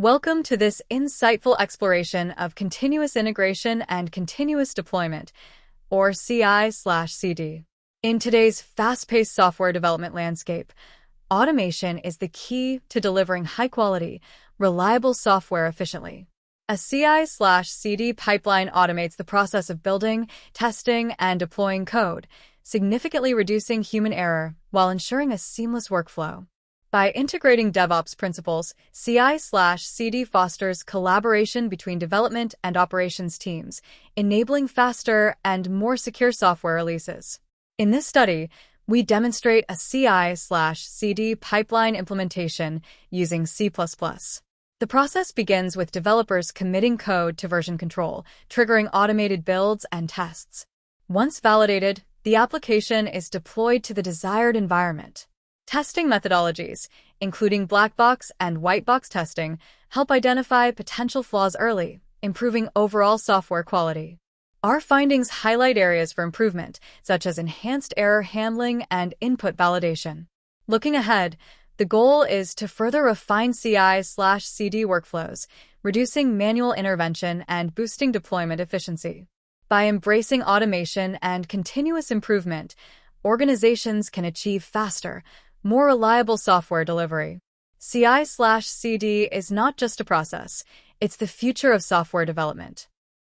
Welcome to this insightful exploration of continuous integration and continuous deployment, or CI/CD. In today's fast-paced software development landscape, automation is the key to delivering high-quality, reliable software efficiently. A CI/CD pipeline automates the process of building, testing, and deploying code, significantly reducing human error while ensuring a seamless workflow. By integrating DevOps principles, CI/CD fosters collaboration between development and operations teams, enabling faster and more secure software releases. In this study, we demonstrate a CI/CD pipeline implementation using C++. The process begins with developers committing code to version control, triggering automated builds and tests. Once validated, the application is deployed to the desired environment. Testing methodologies, including black box and white box testing, help identify potential flaws early, improving overall software quality. Our findings highlight areas for improvement, such as enhanced error handling and input validation. Looking ahead, the goal is to further refine CI/CD workflows, reducing manual intervention and boosting deployment efficiency. By embracing automation and continuous improvement, organizations can achieve faster, more reliable software delivery. CI/CD is not just a process, it's the future of software development.